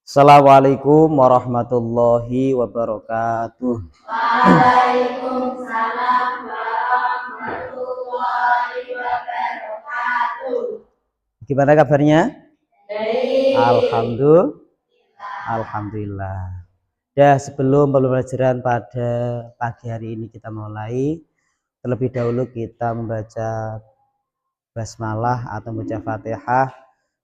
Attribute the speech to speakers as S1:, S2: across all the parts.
S1: Assalamualaikum warahmatullahi wabarakatuh.
S2: Waalaikumsalam warahmatullahi wabarakatuh.
S1: Gimana kabarnya?
S2: Baik.
S1: Alhamdulillah. Ya, sebelum pembelajaran pada pagi hari ini kita mulai, terlebih dahulu kita membaca basmalah atau membaca Fatihah.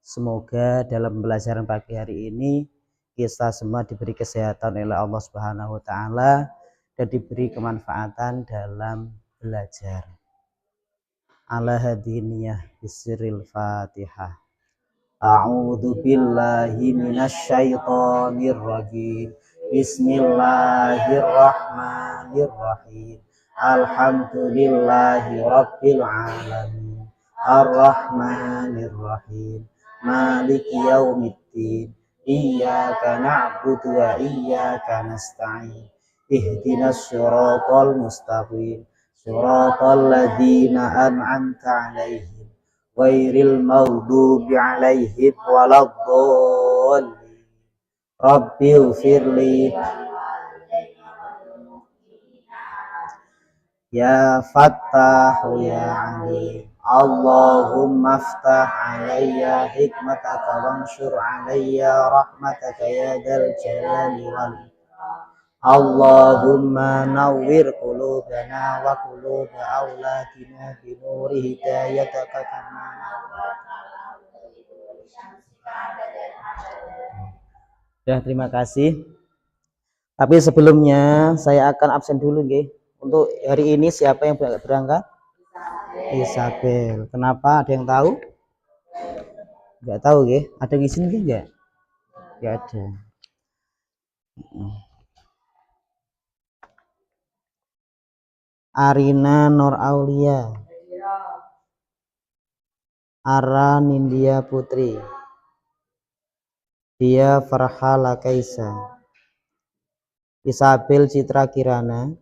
S1: Semoga dalam pembelajaran pagi hari ini kita semua diberi kesehatan oleh Allah Subhanahu wa taala dan diberi kemanfaatan dalam belajar. Ala hadiniyah bisril Fatihah. A'udzu billahi minasyaitonir rajim. Bismillahirrahmanirrahim. Alhamdulillahi rabbil alamin. Arrahmanirrahim. Maliki yaumiddin. Iyyaka na'budu wa iyyaka nasta'in. Ihdinas siratal mustaqim. Siratal ladzina an'amta 'alaihim ghairil maghdubi 'alaihim waladdallin. Rabbighfirli ya Fattahu ya Alim. Allahumma aftah 'alayya hikmataka wanshur 'alayya rahmataka ya dzal jalali wal Allahumma nawwir qulubana wa quluba auladina bi nuri hidayataka kama. Ya, terima kasih. Tapi sebelumnya saya akan absen dulu nggih. Untuk hari ini siapa yang berangkat? Isabel. Kenapa? Ada yang tahu? Enggak tahu nggih. Ada yang izin nggih enggak? Enggak ada. Arina Nur Aulia, Ara Nindya Putri, Dia Farhala Kaisa, Isabel Citra Kirana,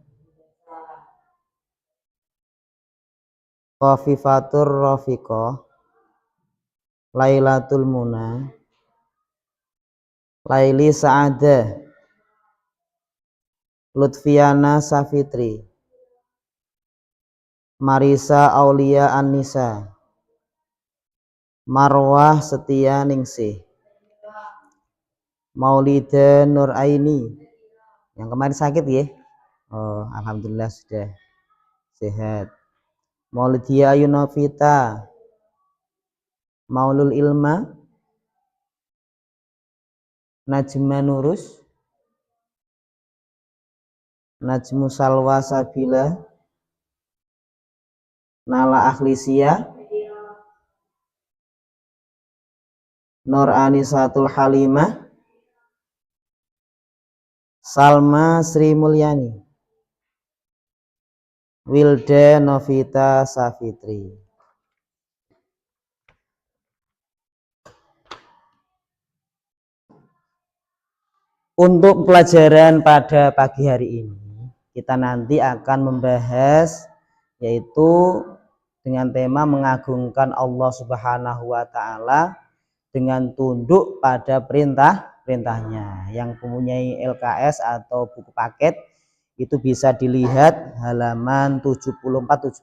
S1: Kofifatur Rofiko, Lailatul Muna, Laili Sa'adah, Lutfiana Safitri, Marisa Aulia Anissa, Marwah Setia Ningsih, Maulida Nur Aini. Yang kemarin sakit ya? Oh, alhamdulillah sudah sehat. Maulidia Yunofita, Maulul Ilma, Najma Nurus, Najmu Salwa Sabila, Nala Akhlisia, Nur Anisatul Halimah, Salma Sri Mulyani, Wilda Novita Safitri. Untuk pelajaran pada pagi hari ini kita nanti akan membahas yaitu dengan tema mengagungkan Allah Subhanahu wa taala dengan tunduk pada perintahnya. Yang mempunyai LKS atau buku paket itu bisa dilihat halaman 74-75.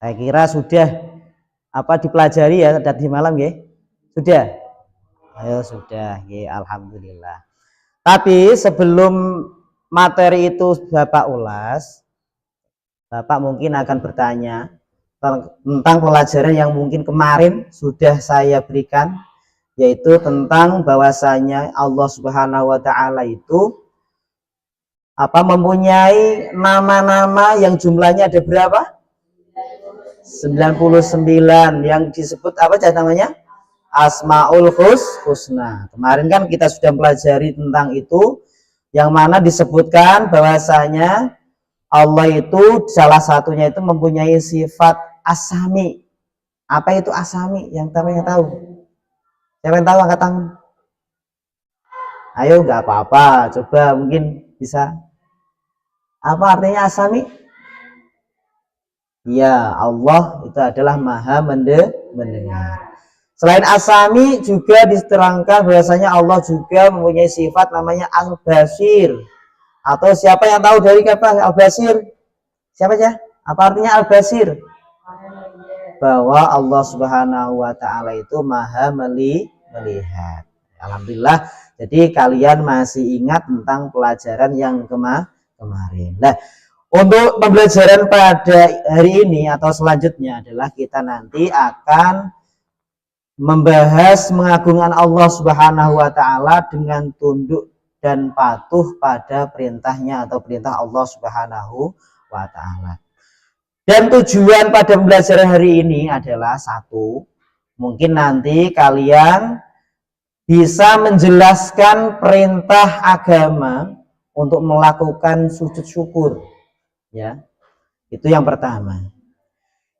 S1: Saya kira sudah dipelajari ya tadi malam ya? Sudah? Ayo sudah, ya, alhamdulillah. Tapi sebelum materi itu Bapak ulas, Bapak mungkin akan bertanya tentang pelajaran yang mungkin kemarin sudah saya berikan, yaitu tentang bahwasanya Allah Subhanahu wa taala itu mempunyai nama-nama yang jumlahnya ada berapa? 99 yang disebut apa namanya? Asmaul Husna. Kemarin kan kita sudah pelajari tentang itu, yang mana disebutkan bahwasanya Allah itu salah satunya itu mempunyai sifat asami. Apa itu asami? Yang tahu? Siapa yang tahu angkat tangan? Ayo, nggak apa-apa. Coba mungkin bisa. Apa artinya asami? Ya, Allah itu adalah maha mendengar. Selain As-Sami juga diterangkan bahwasanya Allah juga mempunyai sifat namanya Al-Basir. Atau siapa yang tahu dari kata Al-Basir? Siapa aja? Apa artinya Al-Basir? Bahwa Allah Subhanahu wa taala itu Maha melihat. Alhamdulillah. Jadi kalian masih ingat tentang pelajaran yang kemarin. Nah, untuk pembelajaran pada hari ini atau selanjutnya adalah kita nanti akan membahas mengagungkan Allah Subhanahu wa taala dengan tunduk dan patuh pada perintahnya atau perintah Allah Subhanahu wa taala. Dan tujuan pada pembelajaran hari ini adalah satu, mungkin nanti kalian bisa menjelaskan perintah agama untuk melakukan sujud syukur, ya. Itu yang pertama.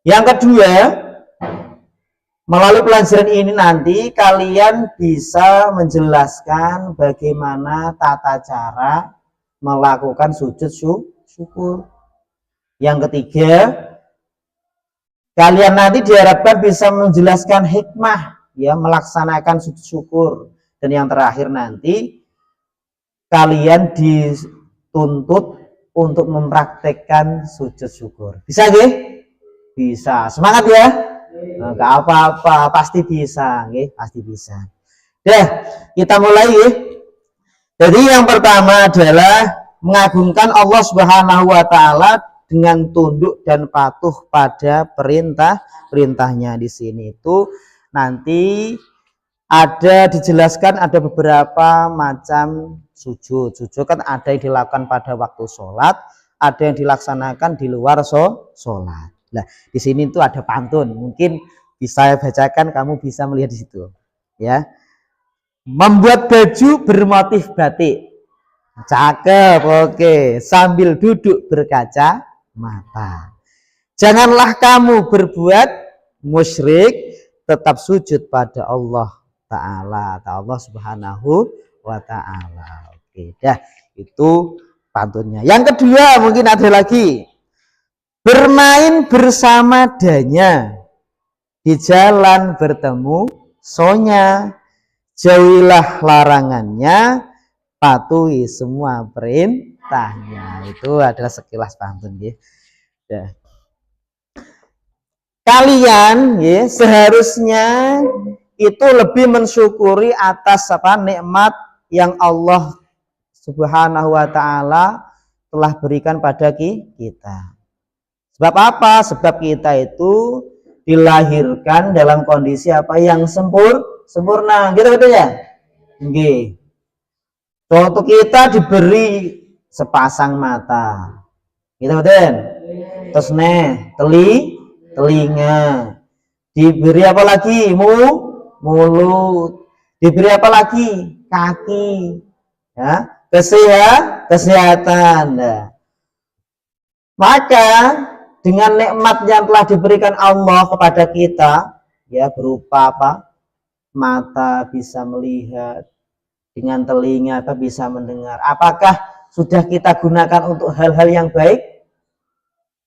S1: Yang kedua, melalui pelajaran ini nanti kalian bisa menjelaskan bagaimana tata cara melakukan sujud syukur. Yang ketiga, kalian nanti diharapkan bisa menjelaskan hikmah, ya, melaksanakan sujud syukur. Dan yang terakhir nanti kalian dituntut untuk mempraktekkan sujud syukur. Bisa nggih? Bisa. Semangat ya. Enggak apa-apa, pasti bisa, nggih, pasti bisa. Dah, kita mulai ya. Jadi yang pertama adalah mengagungkan Allah Subhanahu wa taala dengan tunduk dan patuh pada perintahnya. Di sini itu nanti ada dijelaskan ada beberapa macam sujud. Sujud kan ada yang dilakukan pada waktu sholat, ada yang dilaksanakan di luar sholat. Nah, di sini itu ada pantun. Mungkin bisa saya bacakan, kamu bisa melihat di situ. Ya. Membuat baju bermotif batik. Cakep, oke. Sambil duduk berkaca mata. Janganlah kamu berbuat musyrik, tetap sujud pada Allah Ta'ala atau Allah Subhanahu wa Ta'ala. Oke, dah itu pantunnya. Yang kedua mungkin ada lagi. Bermain bersama danya, di jalan bertemu sonya, jauhilah larangannya, patuhi semua perintahnya. Itu adalah sekilas pantun ya. Kalian ya seharusnya itu lebih mensyukuri atas nikmat yang Allah Subhanahu wa taala telah berikan pada kita. Sebab apa? Sebab kita itu dilahirkan dalam kondisi apa yang sempurna. Gitu betul ya? Nggih. Contoh kita diberi sepasang mata. Gitu betul? Terus telinga. Diberi apa lagi? Mulut. Diberi apa lagi? Kaki. Ya, kesehatan. Nah. Maka dengan nikmat yang telah diberikan Allah kepada kita, ya berupa apa? Mata bisa melihat, dengan telinga apa bisa mendengar. Apakah sudah kita gunakan untuk hal-hal yang baik?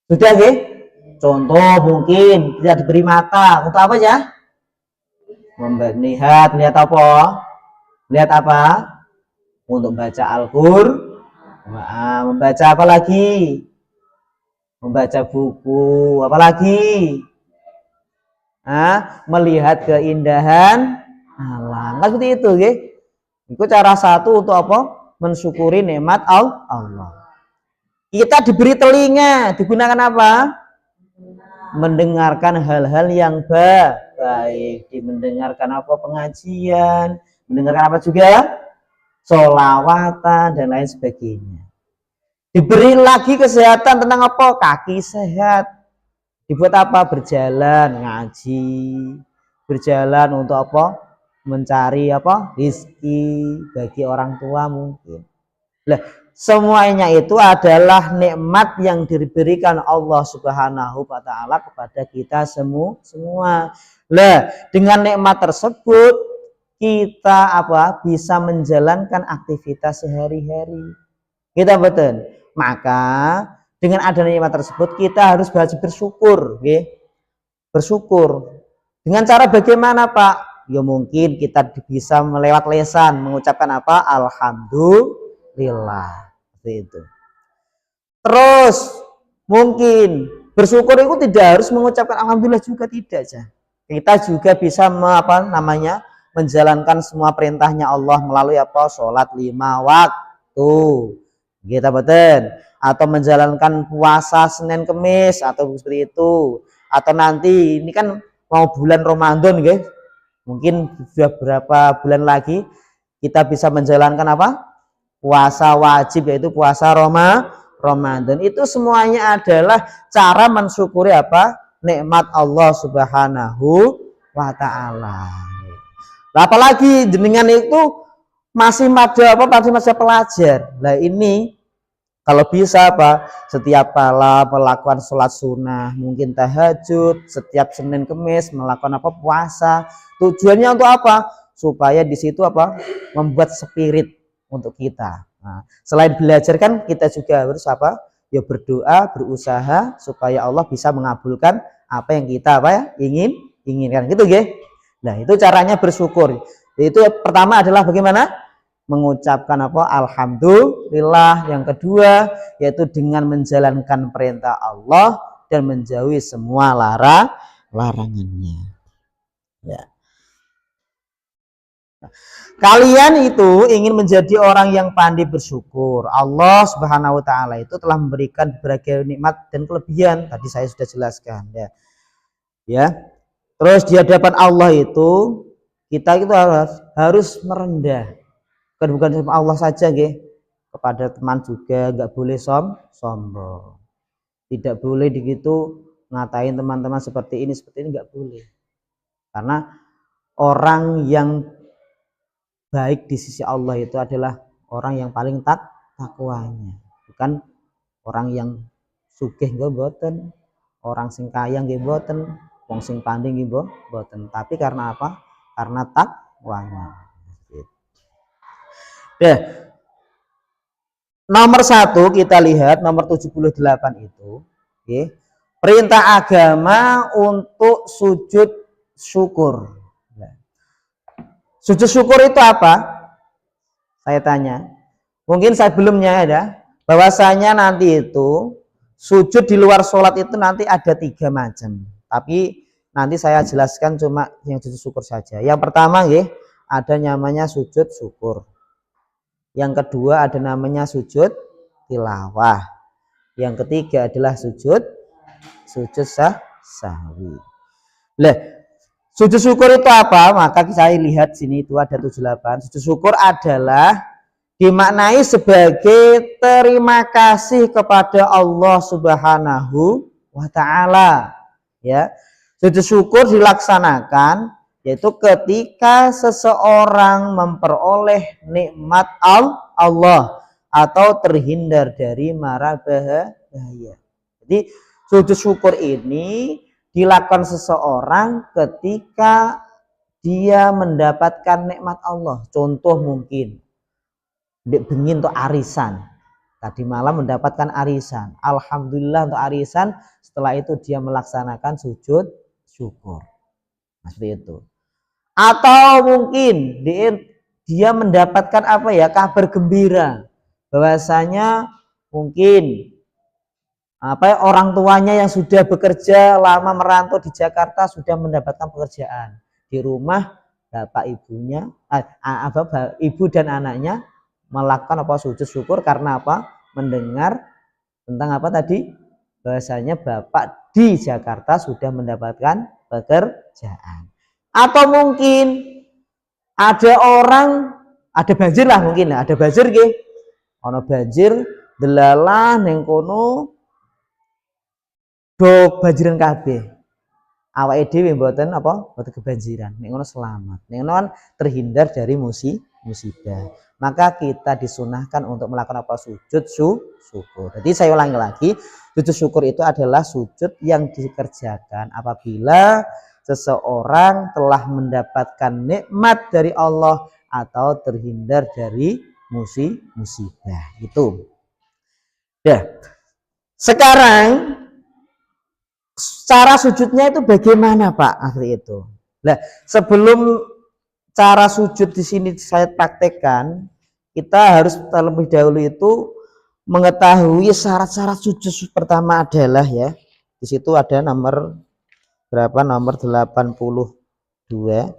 S1: Sudah, nggih? Contoh mungkin kita diberi mata untuk apa ya? Melihat apa? Lihat apa? Untuk baca Al-Qur'an. Membaca apa lagi? Membaca buku, apalagi melihat keindahan alam. Kan seperti itu, nggih. Itu cara satu untuk apa? Mensyukuri nikmat Allah. Kita diberi telinga, digunakan apa? Mendengarkan hal-hal yang baik, mendengarkan apa? Pengajian, mendengarkan apa juga? Sholawatan dan lain sebagainya. Diberi lagi kesehatan tentang apa? Kaki sehat. Dibuat apa? Berjalan, ngaji. Berjalan untuk apa? Mencari apa? Rizki bagi orang tua mungkin. Nah, semuanya itu adalah nikmat yang diberikan Allah Subhanahu wa taala kepada kita semua. Nah, dengan nikmat tersebut kita apa? Bisa menjalankan aktivitas sehari-hari. Kita betul. Maka dengan adanya nikmat tersebut kita harus belajar bersyukur, nggih. Bersyukur. Dengan cara bagaimana, Pak? Ya mungkin kita bisa melewat lesan mengucapkan apa? Alhamdulillah. Seperti itu. Terus mungkin bersyukur itu tidak harus mengucapkan alhamdulillah juga, tidak aja. Kita juga bisa menjalankan semua perintahnya Allah melalui apa? Sholat 5 waktu. Kita betul. Atau menjalankan puasa Senin Kemis atau seperti itu. Atau nanti ini kan mau bulan Ramadan, guys. Mungkin sudah berapa bulan lagi kita bisa menjalankan apa? Puasa wajib, yaitu puasa Ramadan. Itu semuanya adalah cara mensyukuri apa? Nikmat Allah Subhanahu wa taala. Apalagi jenengan itu masih masa pelajar. Nah, ini kalau bisa apa? Setiap malam melakukan sholat sunnah, mungkin tahajud, setiap Senin Kemis melakukan apa? Puasa. Tujuannya untuk apa? Supaya di situ apa? Membuat spirit untuk kita. Nah, selain belajar kan kita juga harus apa? Ya berdoa, berusaha supaya Allah bisa mengabulkan apa yang kita inginkan. Gitu, nggih. Nah, itu caranya bersyukur. Itu pertama adalah bagaimana? Mengucapkan apa? Alhamdulillah. Yang kedua yaitu dengan menjalankan perintah Allah dan menjauhi semua larangannya. Ya. Kalian itu ingin menjadi orang yang pandai bersyukur. Allah Subhanahu wa taala itu telah memberikan berbagai nikmat dan kelebihan. Tadi saya sudah jelaskan, ya. Ya. Terus di hadapan Allah itu kita itu harus merendah. Bukan sama Allah saja, nggih. Kepada teman juga nggak boleh sombong. Tidak boleh begitu ngatain teman-teman seperti ini nggak boleh. Karena orang yang baik di sisi Allah itu adalah orang yang paling takwanya, bukan orang yang sugih nggih mboten, orang sing kaya nggih mboten, wong sing pandai nggih mboten, tapi karena apa? Karena takwanya. Ya. Nomor 1 kita lihat nomor 78 itu, okay. Perintah agama untuk sujud syukur. Sujud syukur itu apa? Saya tanya. Mungkin sebelumnya ada bahwasanya nanti itu sujud di luar sholat itu nanti ada 3 macam. Tapi nanti saya jelaskan cuma yang sujud syukur saja. Yang pertama, ada namanya sujud syukur. Yang kedua ada namanya sujud tilawah. Yang ketiga adalah sujud sahwi. Nah, sujud syukur itu apa? Maka saya lihat sini itu ada 78. Sujud syukur adalah dimaknai sebagai terima kasih kepada Allah Subhanahu wa taala. Ya. Sujud syukur dilaksanakan yaitu ketika seseorang memperoleh nikmat Allah atau terhindar dari mara bahaya. Jadi sujud syukur ini dilakukan seseorang ketika dia mendapatkan nikmat Allah. Contoh mungkin bengin untuk arisan. Tadi malam mendapatkan arisan. Alhamdulillah untuk arisan. Setelah itu dia melaksanakan sujud syukur. Nah, seperti itu. Atau mungkin dia mendapatkan kabar gembira bahwasanya mungkin orang tuanya yang sudah bekerja lama merantau di Jakarta sudah mendapatkan pekerjaan di rumah. Bapak ibunya ibu dan anaknya melakukan sujud syukur karena mendengar tentang bahwasanya bapak di Jakarta sudah mendapatkan pekerjaan. Atau mungkin ada banjir lah, mungkin ada banjir nggih. Ana banjir delalah ning kono do banjiran kabeh. Awake dhewe mboten kebanjiran. Nek ngono selamat. Nek ngono kan terhindar dari musibah. Maka kita disunahkan untuk melakukan sujud syukur. Jadi saya ulangi lagi, sujud syukur itu adalah sujud yang dikerjakan apabila seseorang telah mendapatkan nikmat dari Allah atau terhindar dari musibah. Gitu. Ya. Sekarang cara sujudnya itu bagaimana, Pak? Akhir itu. Nah, sebelum cara sujud di sini saya praktekkan, kita harus terlebih dahulu itu mengetahui syarat-syarat sujud. Pertama adalah ya, di situ ada nomor berapa? Nomor 82.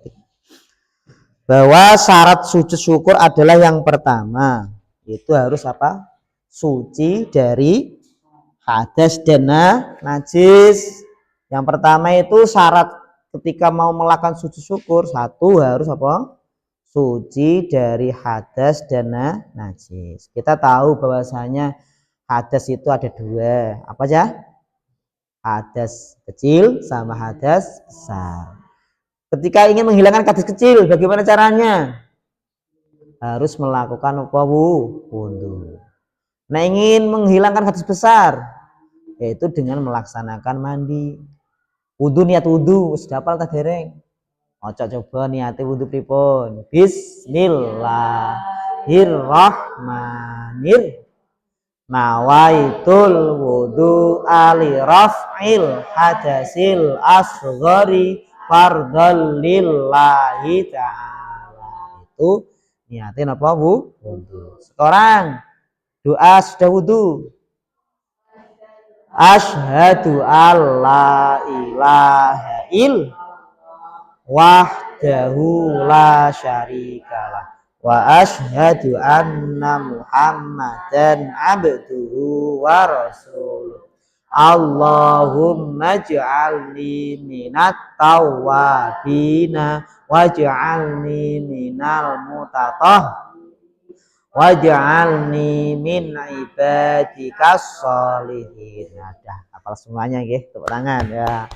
S1: Bahwa syarat sujud syukur adalah yang pertama, itu harus apa? Suci dari hadas dan najis. Yang pertama itu syarat ketika mau melakukan sujud syukur, satu harus apa? Suci dari hadas dan najis. Kita tahu bahwasanya hadas itu ada dua, apa aja? Hadas kecil sama hadas besar. Ketika ingin menghilangkan hadas kecil, bagaimana caranya? Harus melakukan apa? Wudu. Nah, ingin menghilangkan hadas besar, yaitu dengan melaksanakan mandi. Wudu, niat wudu, wis dapal ta dereng? Ojo coba niate wudu pripun? Bismillahirrahmanirrahim. Nawaitul wudu ali raf'il hadasil asghari fardhal lillahi ta'ala. Itu niatin apa? Wudu. Sekarang doa sudah wudu. Asyhadu alla ilaha illallah wahdahu la syarikalah wa asyhadu anna muhammadan abduhu wa rasuluh. Allahumma ij'alni minat tawwabina waj'alni minal waj'alni min ibadikas sholihin. Nah, apal semuanya nggih, tepuk tangan ya.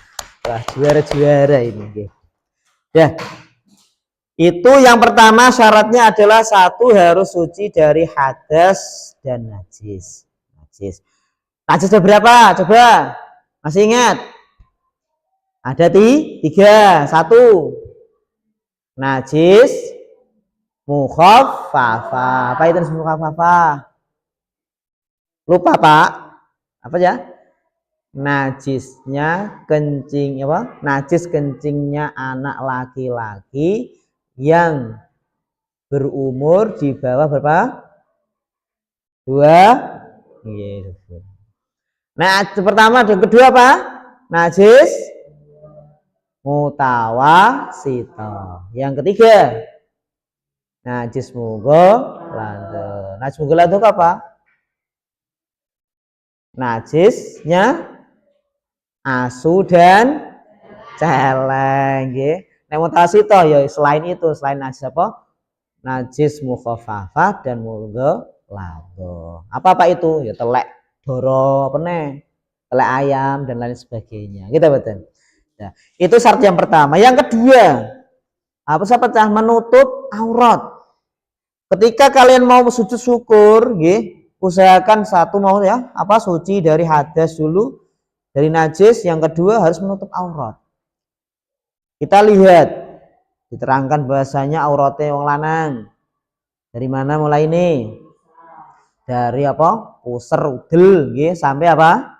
S1: Wah, juara-juara ini nggih. Ya. Itu yang pertama syaratnya adalah satu harus suci dari hadas dan najis. Najis ada berapa? Coba. Masih ingat? Ada tiga. Satu, najis mukhaffafa. Apa itu mukhaffafa? Lupa Pak? Apa ya? Najisnya kencing apa? Najis kencingnya anak laki-laki yang berumur di bawah berapa? 2. Nah, pertama dan kedua apa? Najis mutawasito. Yang ketiga najis mughalladz. Najis mughalladz itu apa? Najisnya asu dan celeng nggih. Nek mutawasito ya selain itu, selain najis apa? Najis mukhaffafah dan mughalladz. Apa itu? Ya telek doro apa nih? Telek ayam dan lain sebagainya. Gitu betul. Nah, itu syarat yang pertama. Yang kedua, apa pecah? Menutup aurat. Ketika kalian mau sujud syukur, nggih, usahakan satu mau ya, apa suci dari hadas dulu, dari najis. Yang kedua harus menutup aurat. Kita lihat, diterangkan bahasanya auratnya wong lanang. Dari mana mulai ini? Dari apa? Pusar udel, nggih, sampai apa?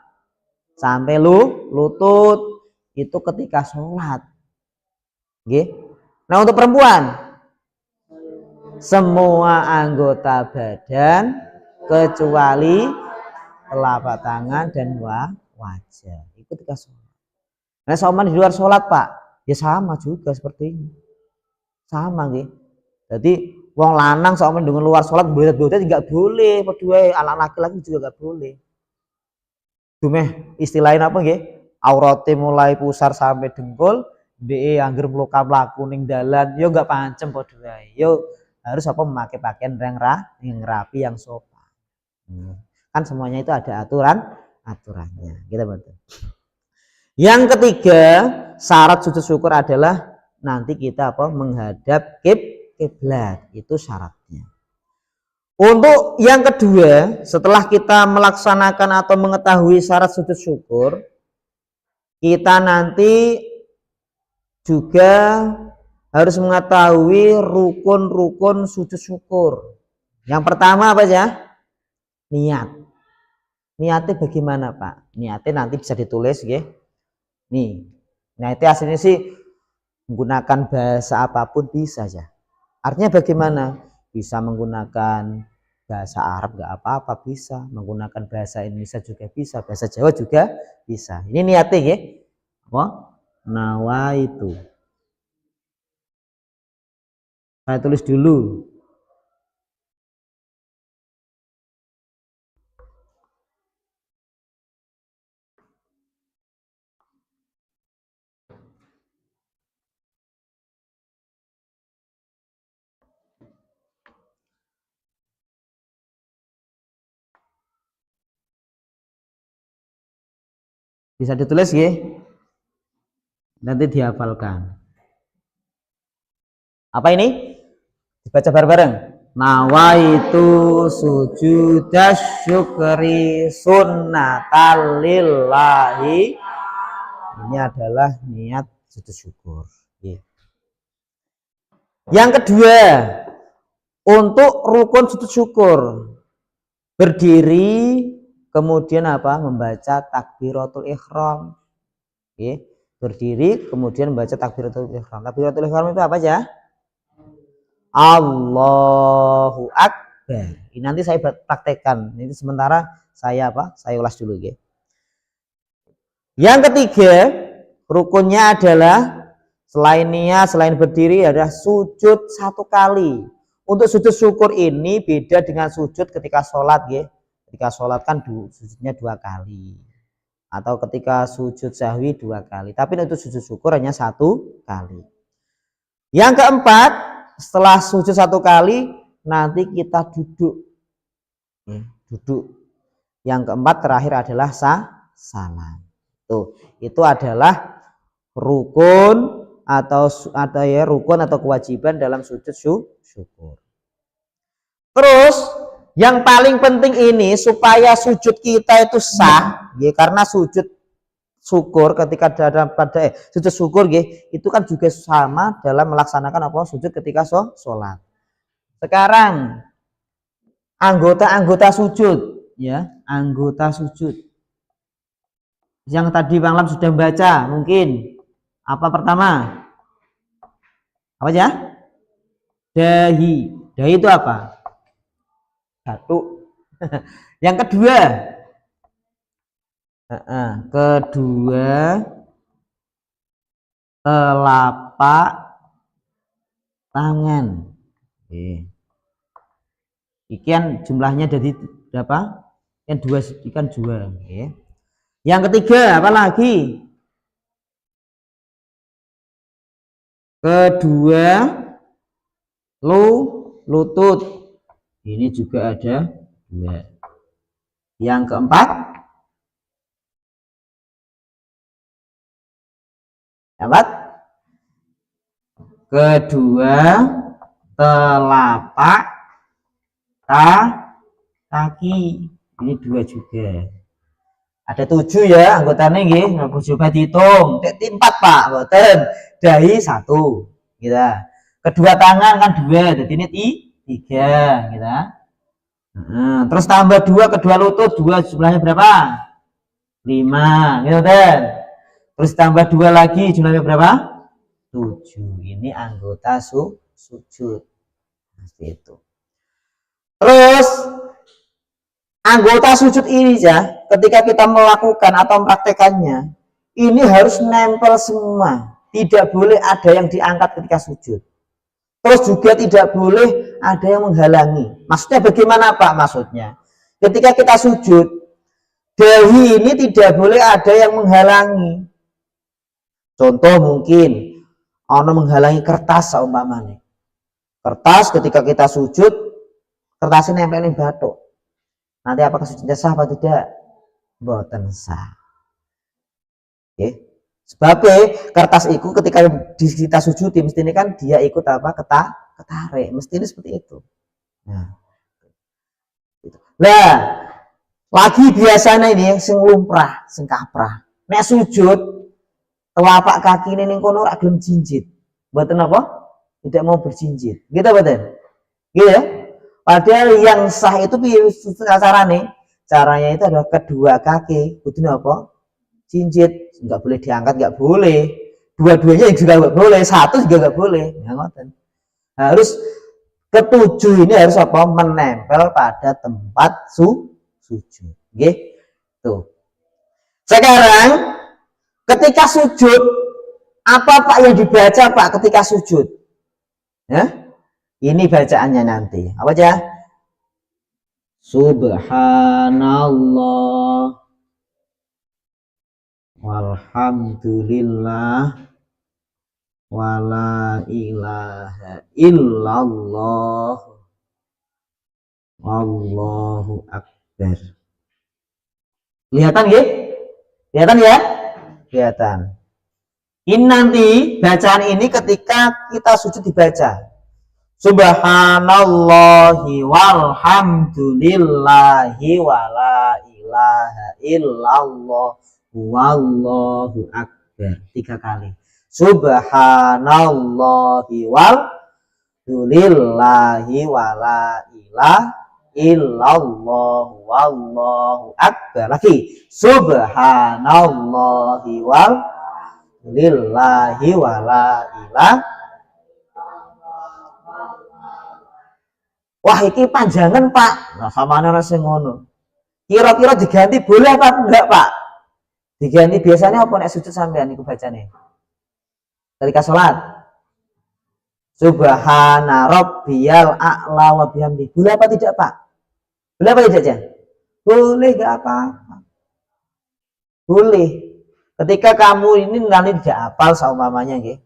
S1: Sampai lutut. Itu ketika sholat. Nggih. Nah, untuk perempuan semua anggota badan kecuali telapak tangan dan wajah. Itu ketika sholat. Nah, sama di luar sholat Pak, ya sama juga seperti ini. Sama nggih. Jadi wong lanang sama dengan luar sholat boleh nggak boleh, kedua anak laki-laki juga nggak boleh. Dumeh istilahnya apa nggih? Aurate mulai pusar sampai dengkul, de angger mlaku ning dalan, yo nggak pancem padha wae. Yo harus apa memakai pakaian yang rapi, yang sopan. Kan semuanya itu ada aturannya. Gitu betul. Yang ketiga, syarat sujud syukur adalah nanti kita apa? Menghadap kiblat. Itu syaratnya. Untuk yang kedua, setelah kita melaksanakan atau mengetahui syarat sujud syukur, kita nanti juga harus mengetahui rukun-rukun sujud syukur. Yang pertama apa ya? Niat. Niatnya bagaimana Pak? Niatnya nanti bisa ditulis, ya. Nih, niatnya aslinya sih menggunakan bahasa apapun bisa aja. Artinya bagaimana? Bisa menggunakan bahasa Arab nggak apa-apa, bisa menggunakan bahasa Indonesia juga bisa, bahasa Jawa juga bisa. Ini niatnya ya. Apa? Nawaitu. Saya tulis dulu. Bisa ditulis ya. Nanti dihafalkan. Apa ini? Dibaca bareng-bareng. Nawaitu sujudas syukri sunnatalillahi. Ini adalah niat sujud syukur. Yang kedua, untuk rukun sujud syukur, berdiri, kemudian apa? Membaca takbiratul ihram. Berdiri, kemudian membaca takbiratul ihram. Takbiratul ihram itu apa aja? Allahu Akbar. Ini nanti saya praktekkan. Ini sementara saya apa? Saya ulas dulu ya. Yang ketiga, rukunnya adalah selain niat, selain berdiri adalah sujud 1 kali. Untuk sujud syukur ini beda dengan sujud ketika sholat ya. Ketika sholat kan sujudnya 2 kali. Atau ketika sujud sahwi 2 kali. Tapi untuk sujud syukur hanya 1 kali. Yang keempat, setelah sujud 1 kali, nanti kita duduk. Duduk. Yang keempat terakhir adalah salam. Itu adalah rukun atau ya rukun atau kewajiban dalam sujud syukur. Terus yang paling penting ini supaya sujud kita itu sah, ya, karena sujud syukur ketika pada sujud syukur ya, itu kan juga sama dalam melaksanakan apa sujud ketika sholat. Sekarang anggota-anggota sujud ya, anggota sujud yang tadi Bang Lam sudah baca, mungkin apa pertama? Apa ya? Dahi. Dahi itu apa? Satu. Yang kedua, telapak tangan. Ikan jumlahnya jadi berapa? Yang 2, ikan 2. Yang ketiga apa lagi? Kedua, lutut. Ini juga ada 2. Yang keempat, kedua telapak kaki. Ini 2 juga. Ada 7 ya anggotanya nggih, coba dihitung. 4 Pak, mboten. Dahi 1, gitu. Kedua tangan kan 2, jadi ini 3, gitu. Terus tambah 2 kedua lutut, 2 jumlahnya berapa? 5, gitu kan. Terus tambah 2 lagi jumlahnya berapa? 7. Ini anggota sujud. Seperti itu. Terus anggota sujud ini ya, ketika kita melakukan atau mempraktekannya, ini harus nempel semua. Tidak boleh ada yang diangkat ketika sujud. Terus juga tidak boleh ada yang menghalangi. Maksudnya bagaimana Pak? Maksudnya ketika kita sujud, dahi ini tidak boleh ada yang menghalangi. Contoh mungkin ono menghalangi kertas seumpamanya. Kertas ketika kita sujud, kertasnya nempelin batuk. Nanti apakah sujudnya sah atau tidak? Mboten sah. Oke. Sebabnya kertas itu ketika kita sujudi mesti ini kan dia ikut apa? Ketarik. Mesti ini seperti itu. Nah, lagi biasanya ini sing lumrah, sing kaprah. Nek sujud telapak kaki ini ning kono ora gelem jinjit. Mboten apa? Tidak mau berjinjit. Gitu mboten? Gitu ya? Padahal yang sah itu caranya itu adalah kedua kaki kudu apa? Jinjit, nggak boleh diangkat, nggak boleh. dua-duanya juga nggak boleh, satu juga nggak boleh. Ya, harus ketujuh ini harus apa? Menempel pada tempat sujud. Gitu. Sekarang ketika sujud, apa Pak yang dibaca Pak ketika sujud? Ya? Ini bacaannya nanti. Apa aja? Subhanallah walhamdulillah wala ilaha illallah wallahu akbar. Kelihatan ya? Kelihatan ya? Kelihatan. Ini nanti bacaan ini ketika kita sujud dibaca. Subhanallahi walhamdulillahi wala ilaha illallah wallahu akbar. 3 kali. Subhanallahi walhamdulillahi wala ilaha illallah wallahu akbar. Lagi. Subhanallahi walhamdulillahi wala ilaha. Wah, iki panjangan Pak. Nah, sama ana sing ngono. Kira-kira diganti boleh apa enggak Pak? Diganti biasanya apa nek sujud sampean iku bacane? Ketika sholat. Subhana rabbiyal a'la wa bihamdi. Boleh apa tidak Pak? Boleh apa tidak ya? Boleh, enggak apa-apa. Boleh. Ketika kamu ini nanti tidak hafal saumpamanya nggih.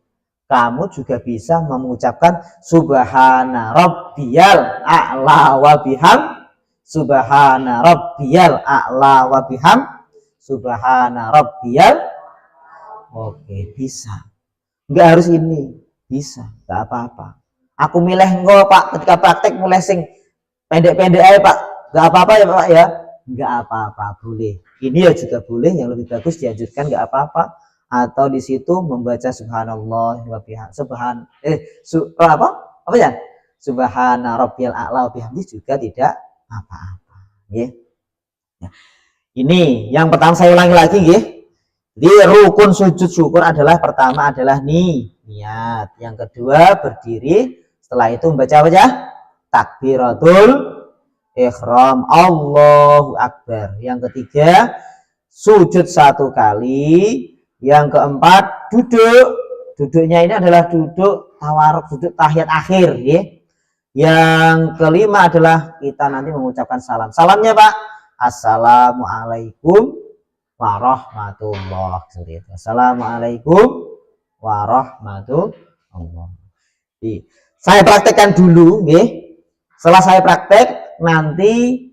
S1: Kamu juga bisa mengucapkan subhana rabbiyal a'la wa biham, subhana rabbiyal a'la wa biham, subhana rabbiyal. Oke, bisa. Enggak harus ini, bisa, enggak apa-apa. Aku milih engko Pak ketika praktek mulai sing pendek-pendek aja Pak. Enggak apa-apa ya Pak ya. Enggak apa-apa, boleh. Ini ya juga boleh, yang lebih bagus dianjurkan enggak apa-apa. Atau di situ membaca subhanallah wa bihamdi apa ya? Subhana rabbiyal a'la wa bihamdi juga tidak apa-apa, nggih. Ya. Ini yang pertama saya ulangi lagi nggih. Jadi rukun sujud syukur adalah pertama adalah niat, yang kedua berdiri, setelah itu membaca apa ya? Takbiratul ihram, Allahu akbar. Yang ketiga sujud 1 kali. Yang keempat duduk. Duduknya ini adalah duduk tawaruk, duduk tahiyat akhir ya. Yang kelima adalah kita nanti mengucapkan salam. Salamnya Pak, assalamualaikum warahmatullah. Assalamualaikum warahmatullah. Saya praktekkan dulu ya. Setelah saya praktek nanti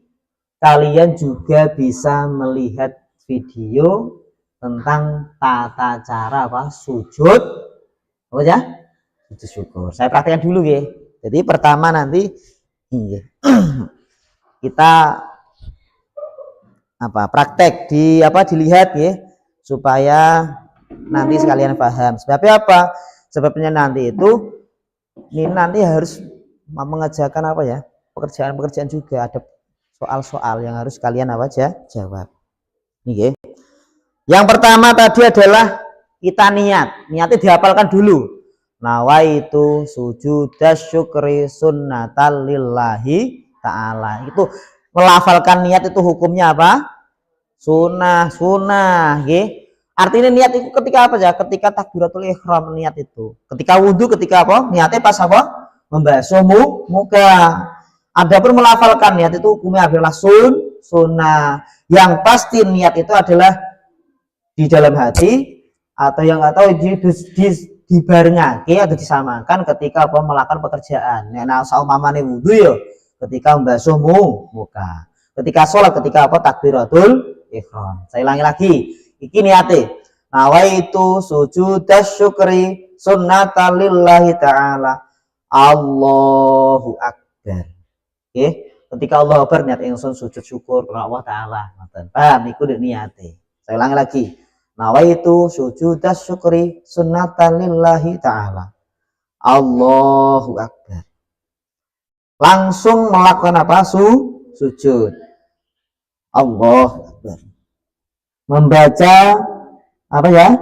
S1: kalian juga bisa melihat video tentang tata cara apa sujud apa ya? Sujud syukur. Saya praktekkan dulu ya. Jadi pertama nanti kita apa praktek dilihat ya supaya nanti sekalian paham. Sebabnya apa? Sebabnya nanti itu ini nanti harus mengerjakan apa ya? Pekerjaan-pekerjaan juga, ada soal-soal yang harus kalian apa aja jawab. Nih ya. Yang pertama tadi adalah kita niatnya dihafalkan dulu. Nawaitu sujudas syukri sunnatal lillahi ta'ala. Itu melafalkan niat itu hukumnya apa? Sunnah, nggih. Artinya niat itu ketika apa ya? Ketika takbiratul ihram niat itu. Ketika wudhu, ketika apa? Niatnya pas apa? Membasuh muka. Adapun melafalkan niat itu hukumnya adalah sunnah. Yang pasti niat itu adalah di dalam hati atau yang nggak tahu dibarengake atau disamakan ketika apa melakukan pekerjaan. Nah, saumpamane wudu ya ketika membasuh muka. Ketika sholat ketika apa takbiratul ihram. Saya ulangi lagi. Iki niate. Nawaitu sujudas syukri sunnatan lillahi ta'ala. Allahu akbar. Oke, ketika Allah akbar niat ingsun sujud syukur kepada Allah taala. Paham iku niate. Saya ulangi lagi. Nawaitu sujudas syukri sunnatan lillahi ta'ala. Allahu akbar. Langsung melakukan apa? Sujud. Allahu akbar. Membaca apa ya?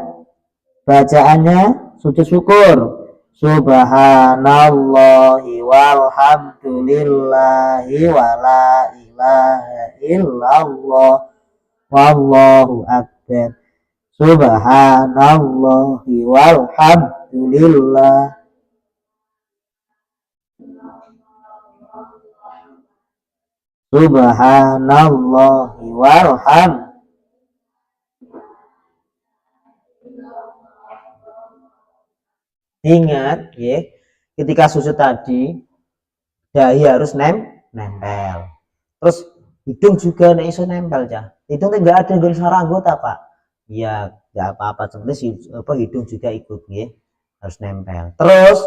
S1: Bacaannya sujud syukur. Subhanallahi walhamdulillahi wala ilaha illallah wallahu akbar. Subhanallahi walhamdulillah. Subhanallahi walhamdulillah. Ingat ya, ketika sujud tadi dahi harus nempel. Terus hidung juga nek iso nempel ya. Hidung enggak ada nggon sarang anggota, Pak. Ya, enggak apa-apa, penting hidung juga ikut ya. Harus nempel. Terus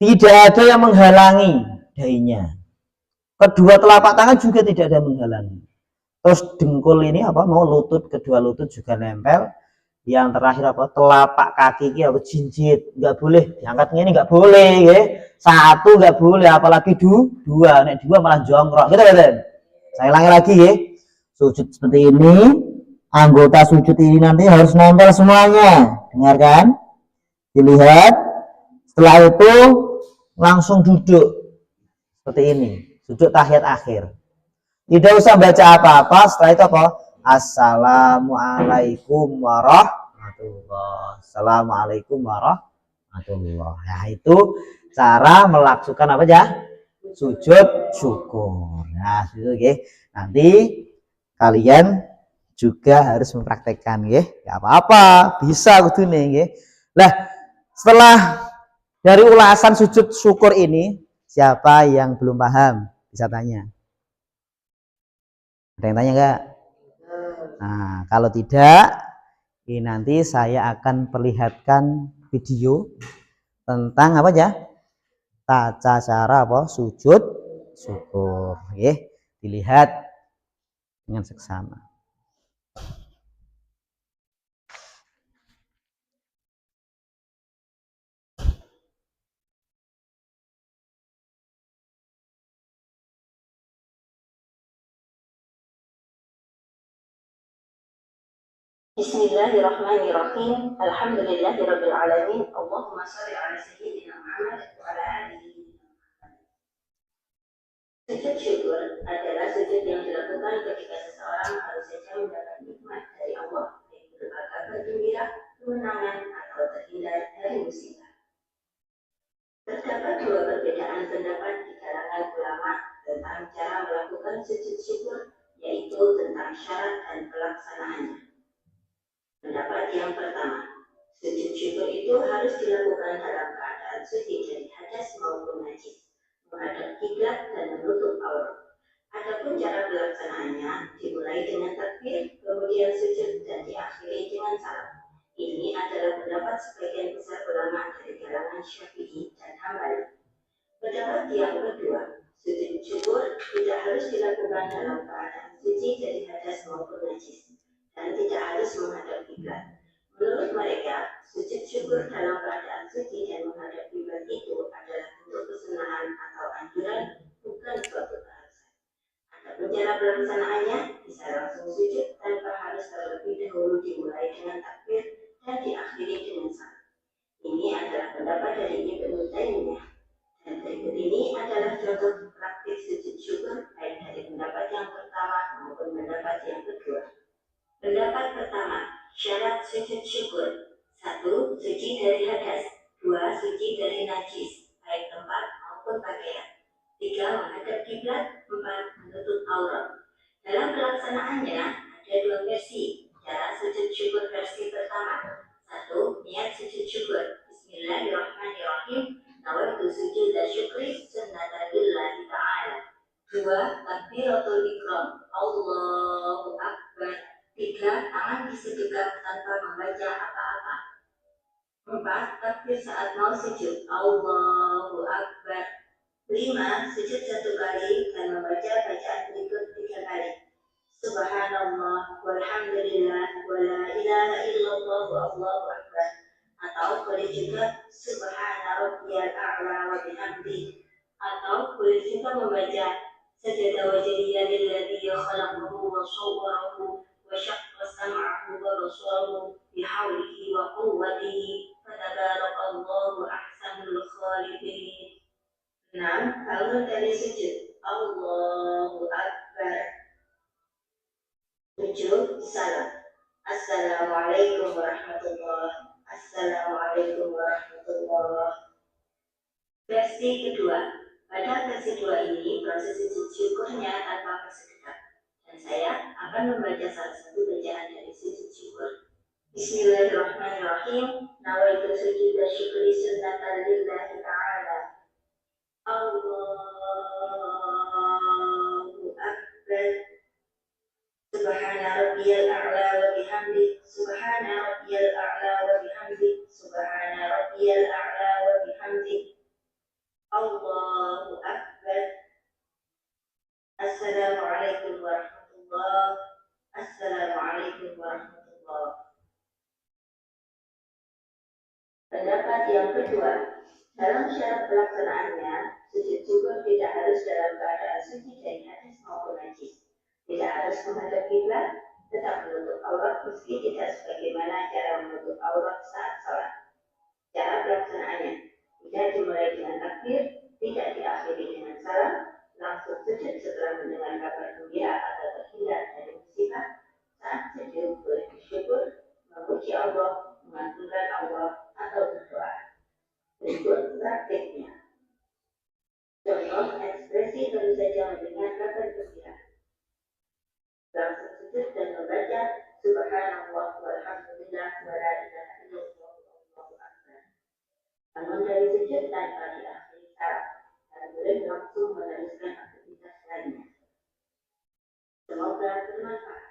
S1: tidak ada yang menghalangi dahinya. Kedua telapak tangan juga tidak ada yang menghalangi. Terus dengkul ini apa mau lutut, kedua lutut juga nempel. Yang terakhir apa, telapak kaki ini apa, jinjit nggak boleh diangkat, ini nggak boleh ya. Satu nggak boleh, apalagi dua, nek dua malah jongkrok gitu kan. Saya ulangi lagi ya, sujud seperti ini, anggota sujud ini nanti harus nempel semuanya, dengarkan, dilihat. Setelah itu langsung duduk seperti ini, sujud tahiyat akhir, tidak usah baca apa-apa. Setelah itu apa, assalamualaikum warahmatullah, assalamualaikum warahmatullah. Nah itu cara melakukan apa ya, sujud syukur. Nah itu ya, nanti kalian juga harus mempraktekkan ya, nggak apa-apa, bisa gitu nih ya. Nah setelah dari ulasan sujud syukur ini, siapa yang belum paham bisa tanya. Ada yang tanya enggak? Nah, kalau tidak, ini nanti saya akan perlihatkan video tentang apa ya? Tata cara apa? Sujud syukur. Dilihat dengan seksama.
S2: Bismillahirrahmanirrahim. Alhamdulillahirabbil alamin. Allahumma shalli ala sayyidina Muhammad wa ala alihi. Sujud syukur adalah sujud yang dilakukan ketika seseorang baru saja mendapat nikmat dari Allah, yaitu kabar gembira, kemenangan atau terhindar dari musibah. Terdapat dua perbedaan pendapat di kalangan ulama tentang cara melakukan sujud syukur, yaitu tentang syarat dan pelaksanaannya. Pendapat yang pertama, sujud syukur itu harus dilakukan dalam keadaan suci dari hadas maupun najis, menghadap kiblat dan menutup aurat. Adapun cara pelaksanaannya dimulai dengan takbir, kemudian sujud dan diakhiri dengan salam. Ini adalah pendapat sebagian besar ulama dari kalangan Syafi'i dan Hambali. Pendapat yang kedua, sujud syukur tidak harus dilakukan dalam keadaan suci dari hadas maupun najis, dan tidak harus menghadap kiblat. Menurut mereka, sujud syukur dalam keadaan suci dan menghadap kiblat itu adalah bentuk kesenangan atau anjuran, bukan suatu keharusan. Adapun cara pelaksanaannya bisa langsung sujud tanpa harus terlebih dahulu dimulai dengan takbir dan diakhiri dengan salam. Ini adalah pendapat dari Ibnu Taimiyah. Dan berikut ini adalah contoh praktik sujud syukur baik dari pendapat yang pertama maupun pendapat yang kedua. Pendapat pertama, syarat sujud syukur. 1. Suci dari hadas. 2. Suci dari najis, baik tempat maupun pakaian. 3. Menghadap kiblat. 4. Menutup aurat. Dalam pelaksanaannya ada dua versi. Cara sujud syukur versi pertama. 1. Niat sujud syukur. Bismillahirrahmanirrahim. Nawaitu sujud dan syukri sunnata lillahi ta'ala. 2. Takbiratul ikram. Allahu Akbar. 3. Tangan disedekap tanpa membaca apa-apa. 4. Takbir saat mau sujud. Allahu Akbar. 5. Sujud satu kali dan membaca bacaan berikut 3 kali. Subhanallah, walhamdulillah, wa la ilaha illallah, wallahu akbar. Atau boleh juga Subhana rabbiyal a'la wa bihamdi. Atau boleh juga membaca sajada wajhiya lilladzi khalaqahu wa sawwarahu wa syaqqa sam'ahu wa basarahu bihaulihi wa quwwatihi. bangun dari sujud. Allahu Akbar. 7. Salam. Assalamualaikum warahmatullahi. Assalamualaikum warahmatullahi. Versi kedua. Pada versi 2 ini, proses sujud syukurnya tanpa bersekedar. Dan saya akan membaca salah satu bacaan dari sujud syukur. Bismillahirrahmanirrahim. Nawaitu sujuda syukri sunnatan lillahi ta'ala. Allahu Akbar. Subhana rabbiyal a'la wa bihamdi. Subhana rabbiyal a'la wa bihamdi. Subhana rabbiyal a'la wa bihamdi. Allahu Akbar. Assalamualaikum warahmatullahi. Assalamualaikum warahmatullahi. Pendapat yang kedua, dalam syarat pelaksanaannya, sujud syukur tidak harus dalam keadaan suci dari hadis maupun najis. Tidak harus menghadap kiblat, tetap menutup aurat meski tidak sebagaimana cara menutup aurat saat sholat. Cara pelaksanaannya tidak dimulai dengan takbir, tidak diakhiri dengan salam, langsung sujud setelah mendengar kabar gembira atau terhindar dari musibah. Saat sujud bersyukur, memuji Allah, mengagungkan Allah atau berdoa. Berikut praktiknya. Contoh ekspresi baru saja mendengar kabar gembira. Langsung sujud dan membaca Subhanallah walhamdulillah wa la ilaha illallah wallahu akbar. Bangun dari sujud tanpa diakhiri salam dan boleh langsung meneruskan aktivitas lainnya. Semoga bermanfaat.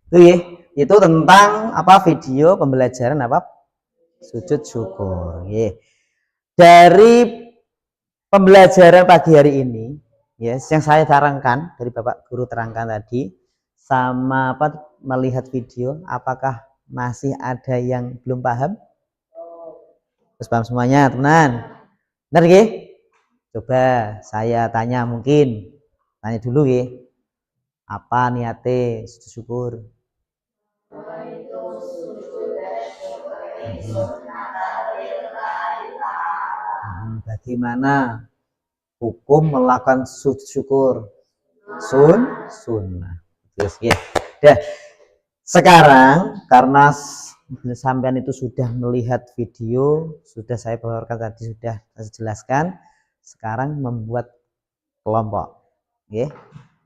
S1: Itu ya, itu tentang apa video pembelajaran apa sujud syukur. Ya. Dari pembelajaran pagi hari ini, ya, yang saya terangkan dari Bapak Guru terangkan tadi, sama apa melihat video, apakah masih ada yang belum paham? Terus paham semuanya, teman? Benar ya? Coba saya tanya mungkin, tanya dulu ya. Apa niatnya sujud syukur? Bagaimana hukum melakukan sujud syukur? Sunnah. Terus ya. Dah. Sekarang karena sampean itu sudah melihat video, sudah saya bawakan tadi, sudah saya jelaskan. Sekarang membuat kelompok. Ya.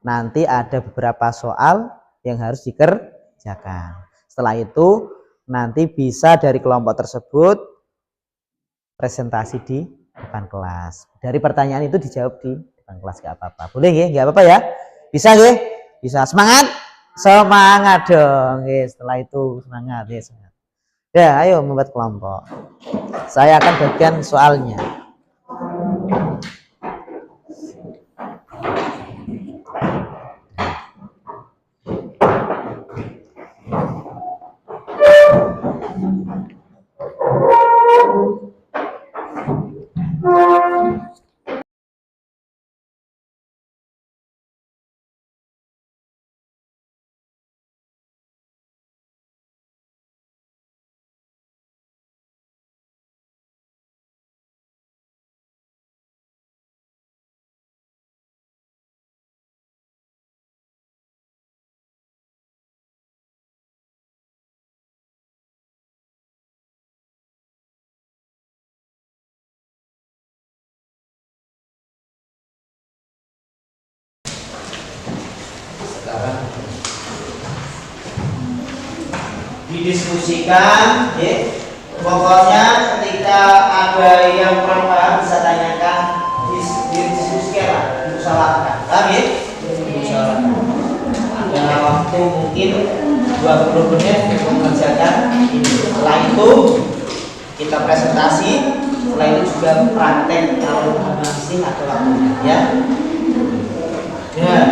S1: Nanti ada beberapa soal yang harus dikerjakan. Setelah itu nanti bisa dari kelompok tersebut presentasi di depan kelas. Dari pertanyaan itu dijawab di depan kelas, gak apa-apa. Boleh ya? Gak apa-apa ya? Bisa ya? Bisa. Semangat? Semangat dong. Ya, setelah itu semangat ya, semangat. Ya, ayo membuat kelompok. Saya akan bagikan soalnya. Sekarang didiskusikan, ya. Pokoknya ketika ada yang kurang paham bisa tanyakan, didiskusikan lah, diusahakan, paham ya? Diusahakan. Ada waktu mungkin 20 menit untuk mengerjakan ini. Setelah itu kita presentasi, setelah itu juga praktek kalau masih ada waktunya, ya. Ya.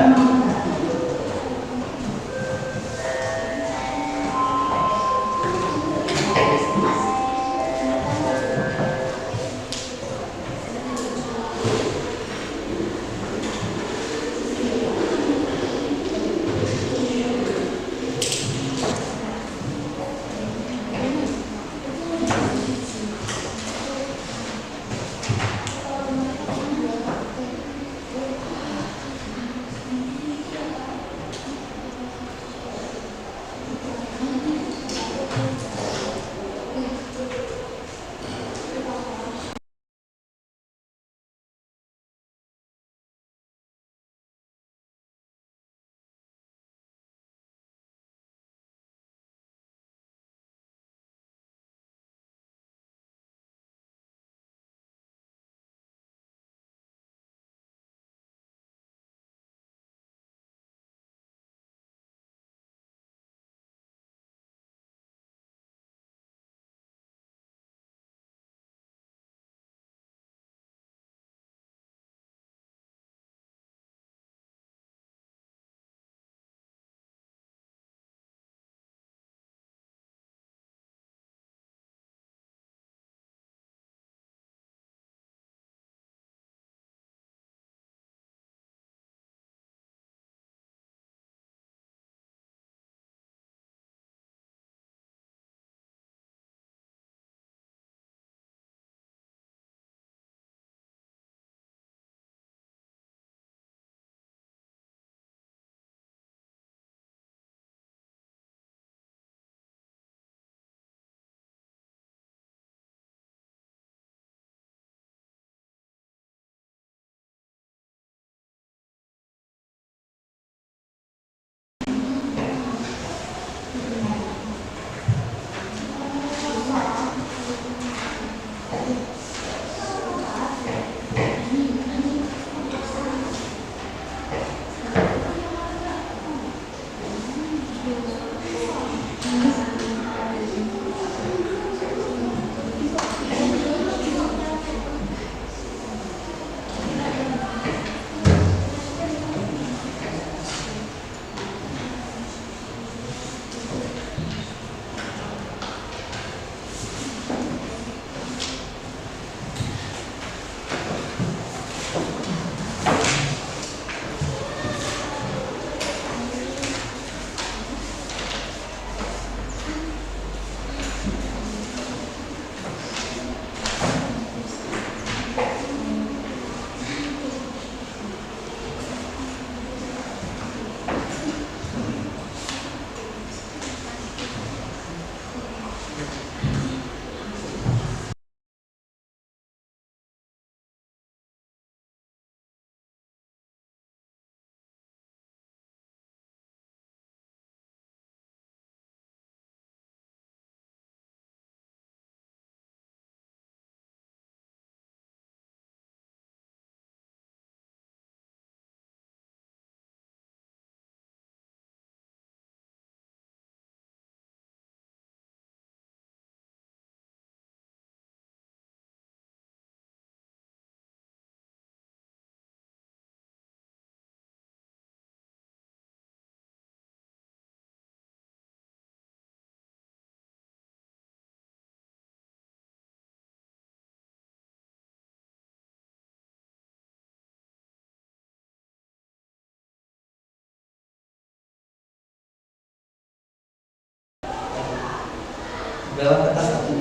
S1: lewat kertas satu.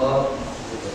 S1: Oh, gitu.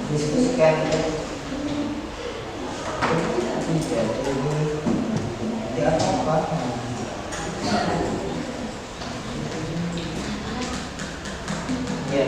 S1: Diskusikan di apa? Ya,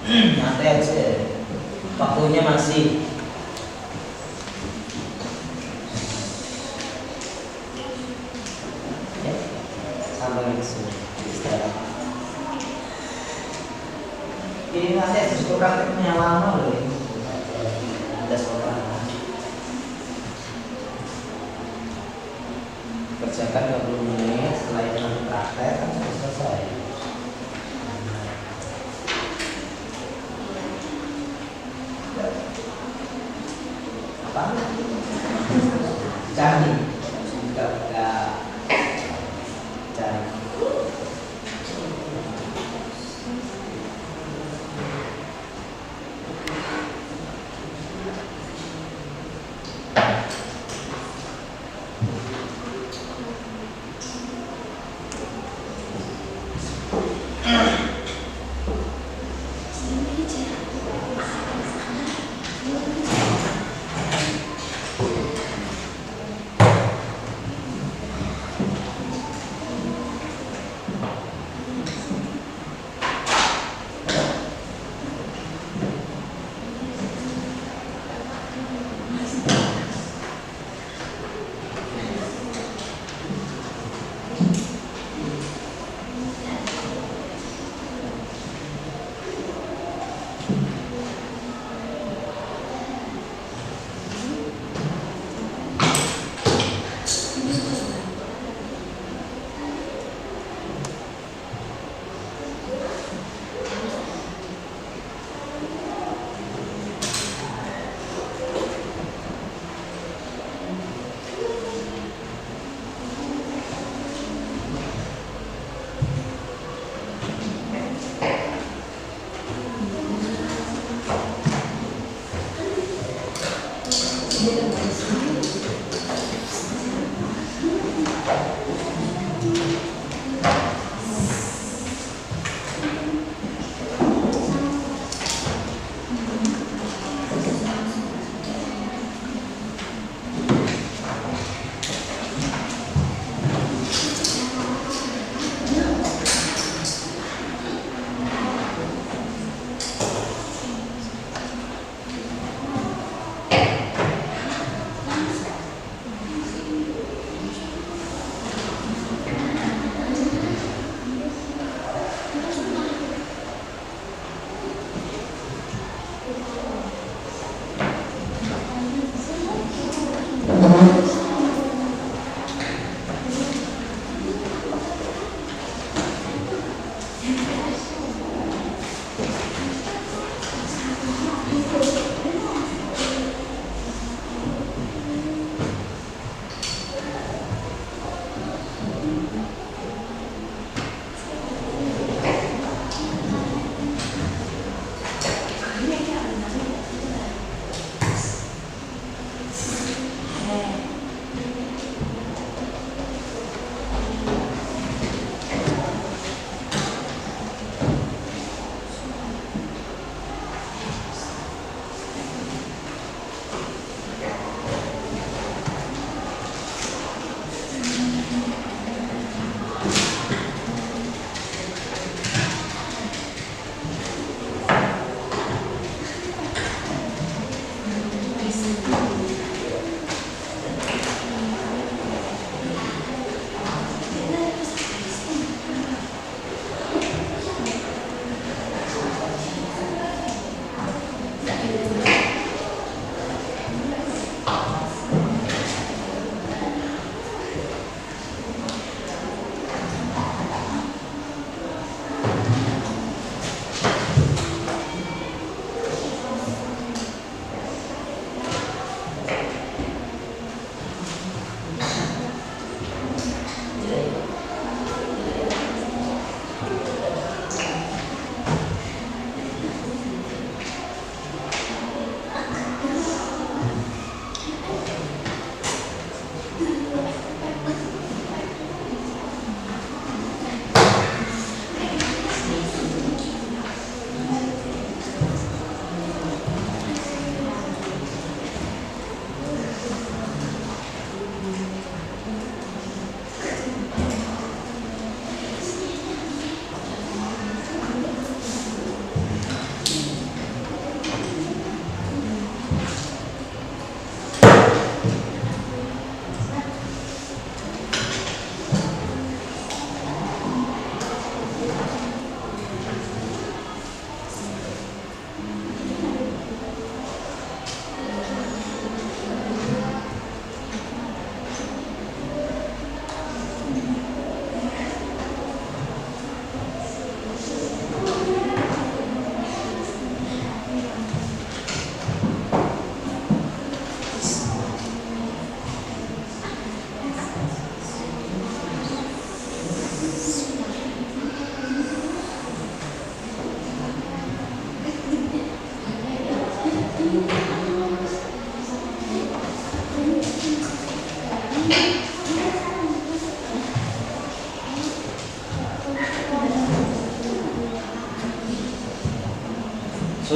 S1: Nanti aja, waktunya masih. Ya, sampai ke sini. Istirahat. Ini nanti justru prakteknya lama loh ini. Ada seorang kerjakan 20 menit, setelah itu nanti praktek kan sudah selesai. Apa? Cari, buka cari.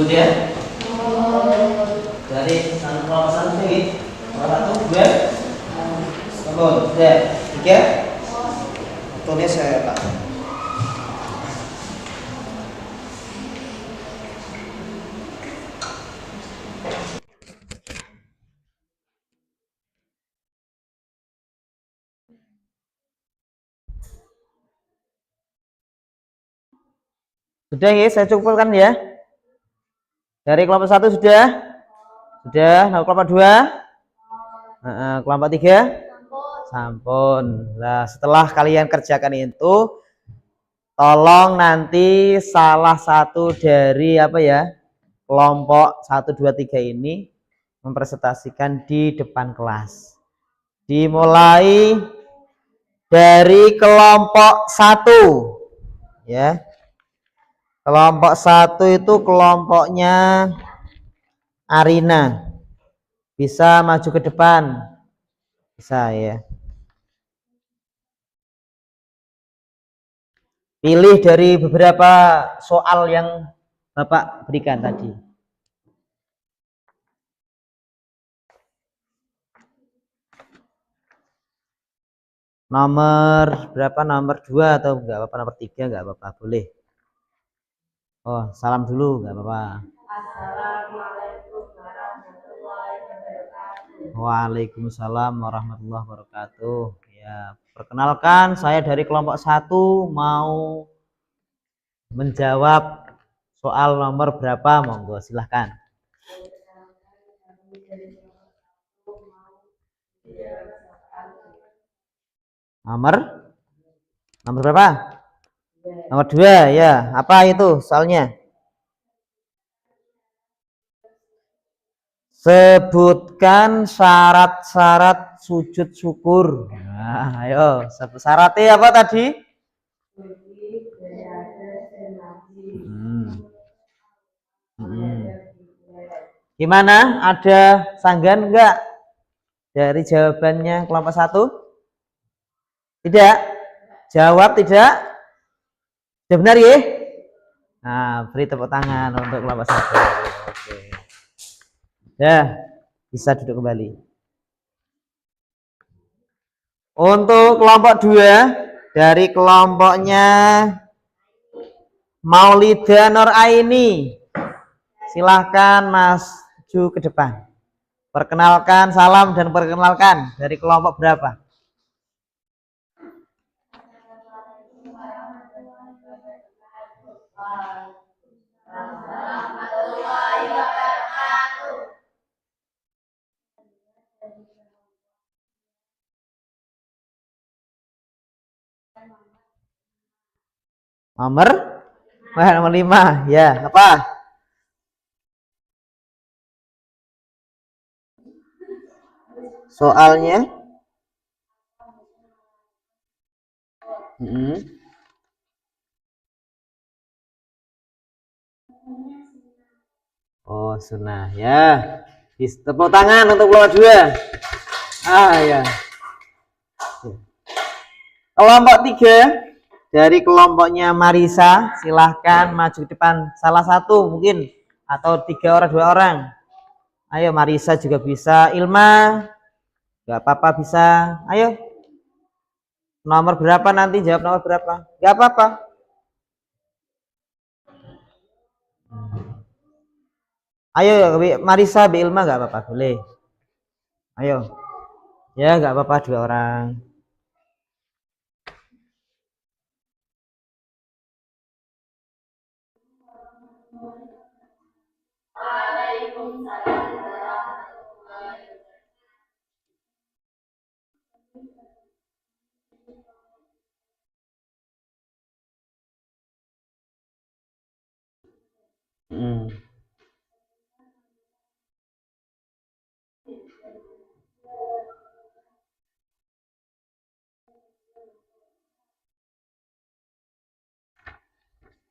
S1: Sebut ya. Dari kelompok satu lagi. Kelompok 1, 2. Bangun. 3. Tulis saya Pak. Sudah ya, saya cukupkan ya. Dari kelompok 1 sudah. Nah, kelompok 2. Kelompok 3. Sampun. Nah, setelah kalian kerjakan itu, tolong nanti salah satu dari kelompok 1, 2, 3 ini mempresentasikan di depan kelas. Dimulai dari kelompok 1 ya. Kelompok 1 itu kelompoknya Arina. Bisa maju ke depan. Bisa ya. Pilih dari beberapa soal yang Bapak berikan tadi. Nomor berapa? Nomor 2 atau enggak apa-apa, nomor 3 enggak apa-apa, boleh. Oh, salam dulu, enggak apa-apa.
S2: Assalamualaikum warahmatullahi wabarakatuh.
S1: Waalaikumsalam warahmatullahi wabarakatuh. Ya, perkenalkan saya dari kelompok 1 mau menjawab soal nomor berapa, monggo silahkan. Nomor berapa? Nomor 2 ya. Apa itu soalnya? Sebutkan syarat-syarat sujud syukur. Nah, ayo, syaratnya apa tadi? Gimana? Ada sanggahan enggak dari jawabannya kelompok 1? Tidak? Jawab tidak? Sudah benar ya? Nah, beri tepuk tangan untuk kelompok 1. Oke. Ya, bisa duduk kembali. Untuk kelompok 2 dari kelompoknya Maulida Nur Aini, silahkan maju ke depan. Perkenalkan, salam dan perkenalkan dari kelompok berapa? Nomor 5 ya. Apa? Soalnya oh, sunnah ya. Tepuk tangan untuk kelompok 2. Ya. Kelompok 3 dari kelompoknya Marisa, silahkan maju ke depan, salah satu mungkin atau 3 orang 2 orang. Ayo, Marisa juga bisa, Ilma nggak apa-apa bisa. Ayo, nomor berapa nanti, jawab nomor berapa, nggak apa-apa. Ayo, Marisa, Ilma nggak apa-apa, boleh. Ayo, ya nggak apa-apa 2 orang.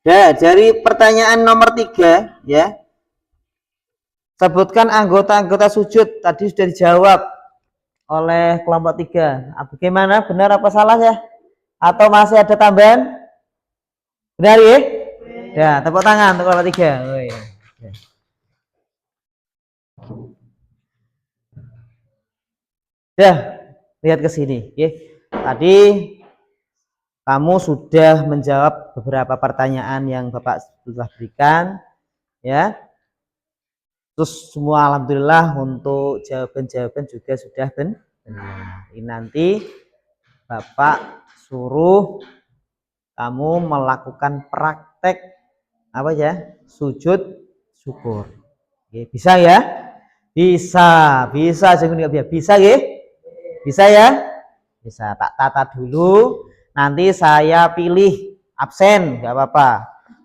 S1: Ya, dari pertanyaan nomor 3 ya. Sebutkan anggota-anggota sujud, tadi sudah dijawab oleh kelompok 3. Bagaimana, benar apa salah ya? Atau masih ada tambahan? Benar ya? Ya, tepuk tangan untuk kelompok 3. Dah, lihat ke sini. Tadi kamu sudah menjawab beberapa pertanyaan yang Bapak sudah berikan, ya. Terus semua alhamdulillah untuk jawaban-jawaban juga sudah benar. Ini nanti Bapak suruh kamu melakukan praktek apa ya? Sujud syukur. Oke, bisa ya? Bisa bisa ya? Bisa ya? Bisa. Tak tata dulu. Nanti saya pilih absen, nggak apa-apa.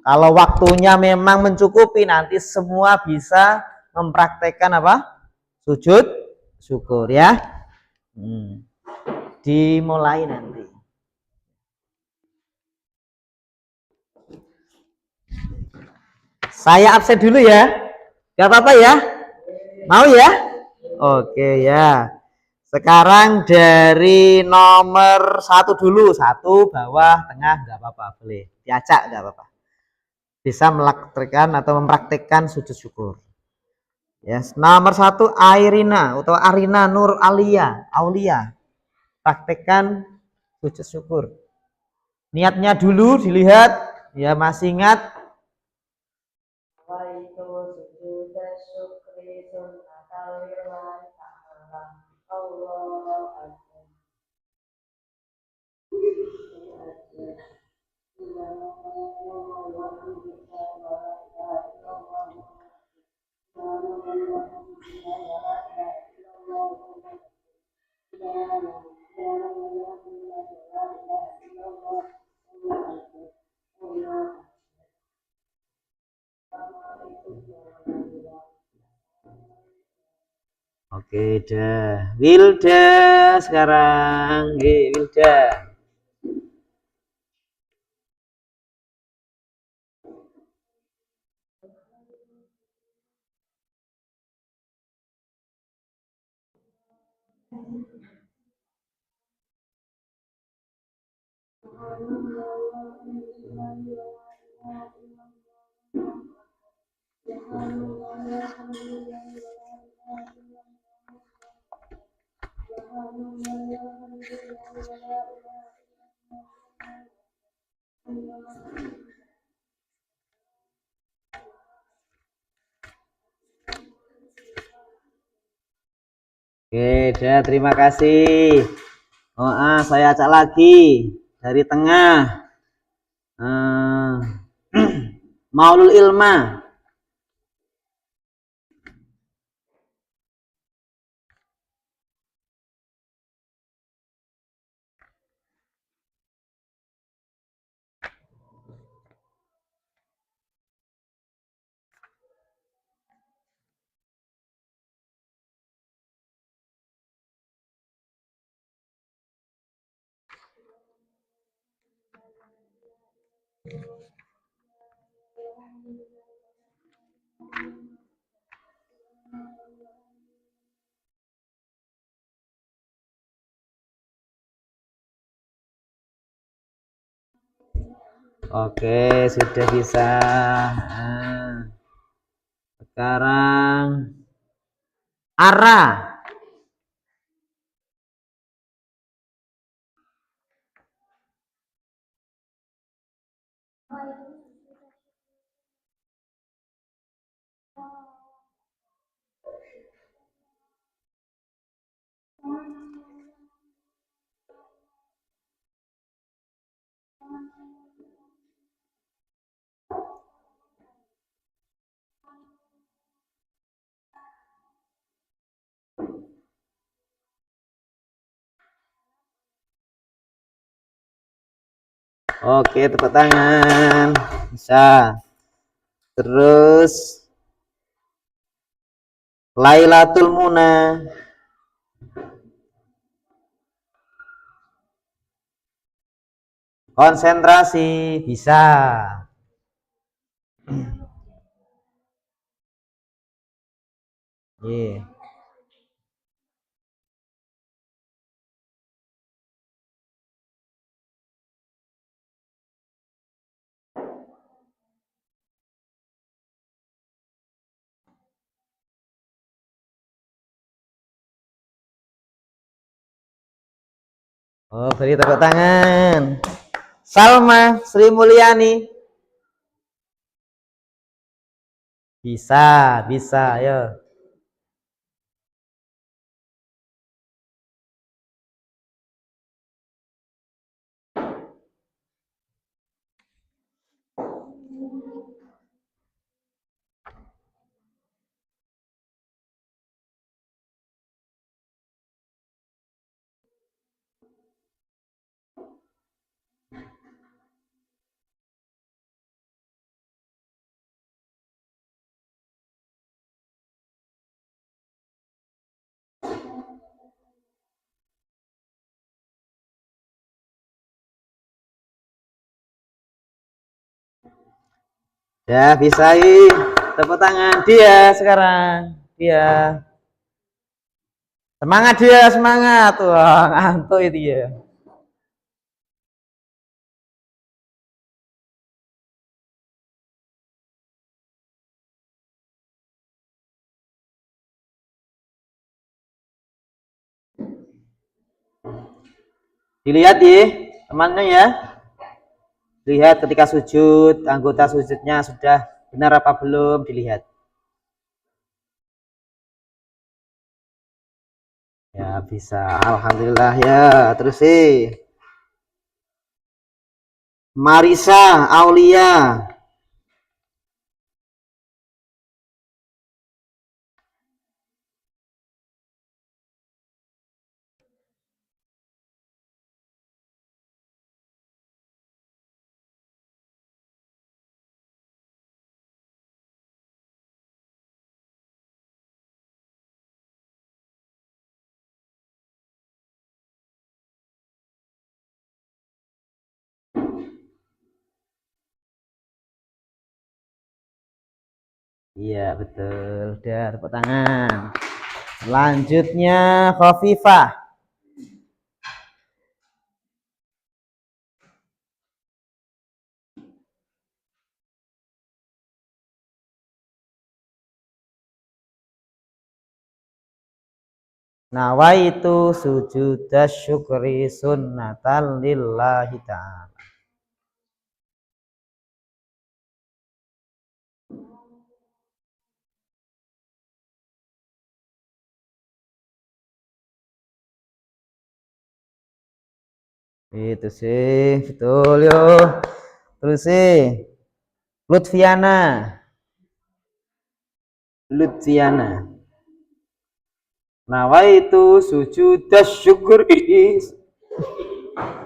S1: Kalau waktunya memang mencukupi, nanti semua bisa mempraktekkan apa? Sujud syukur ya. Dimulai nanti. Saya absen dulu ya. Gak apa-apa ya? Mau ya? Oke ya. Sekarang dari nomor 1 dulu. 1, bawah, tengah, nggak apa-apa. Boleh. Diacak nggak apa-apa. Bisa melakukan atau mempraktekkan sujud syukur. Yes. Nomor 1 Airina atau Arina Nur Aulia. Praktekkan sujud syukur. Niatnya dulu dilihat. Ya masih ingat. Oke, dah. Wilda sekarang. Wilda. Oke, dah, terima kasih. Saya acak lagi dari tengah. Maulul Ilma. Oke, sudah bisa. Sekarang Ara. Oke, tepuk tangan. Bisa. Terus Lailatul Muna. Konsentrasi. Bisa. Oh, beri tepuk tangan. Salma Sri Mulyani. Bisa, bisa, ayo. Ya, bisa. Tepuk tangan dia sekarang. Dia. Semangat dia, semangat. Wah, ngantuk itu ya. Dilihat ya, temannya ya. Lihat ketika sujud, anggota sujudnya sudah benar apa belum, dilihat. Ya, bisa. Alhamdulillah ya. Terus sih. Marisa Aulia. Iya, betul. Udah, tepuk tangan. Selanjutnya Khofifah. Nawaitu sujudas syukri sunnatan lillahi ta'ala. Itu sih, betul yo. Terus sih, Lutfiana. Lutfiana. Nawaitu sujudas syukri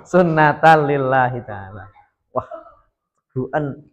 S1: sunnatan lillahi ta'ala. Wah, buan.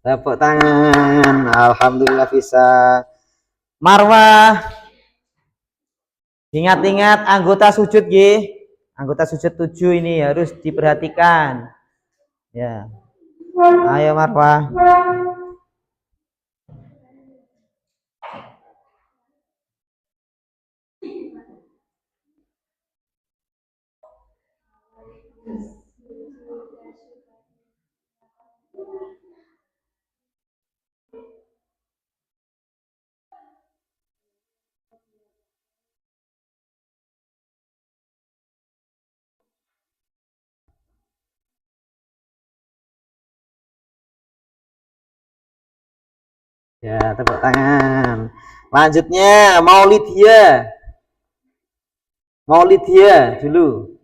S1: Tepuk tangan. Alhamdulillah bisa. Marwah. Ingat-ingat anggota sujud G. Anggota sujud 7 ini harus diperhatikan. Ya. Ayo Marwah. Ya, tepuk tangan. Lanjutnya Maulidia. Maulidia dulu.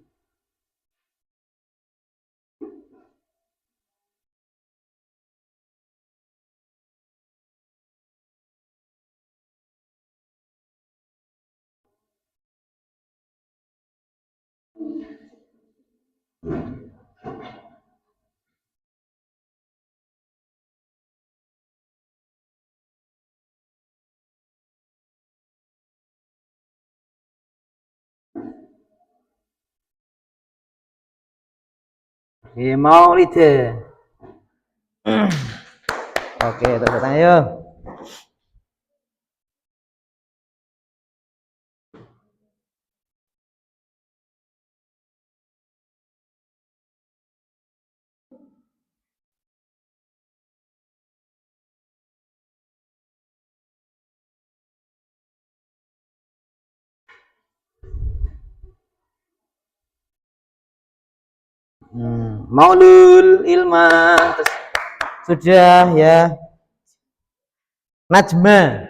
S1: Maulid. Oke, tepuk tangan yuk. Maulul ilma sudah ya. Najma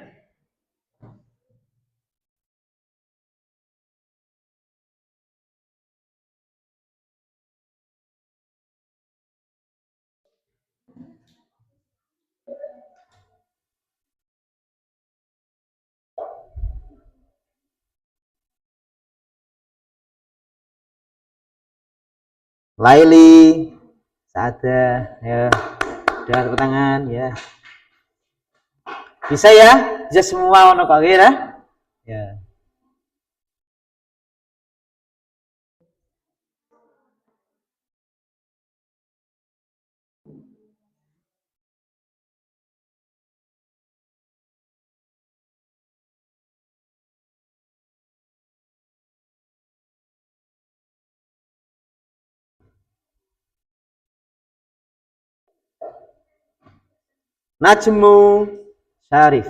S1: Laili Saada ya. Udah tepuk tangan ya. Bisa ya? Bisa semua ono kok ya. Ya. Najmu Syarif.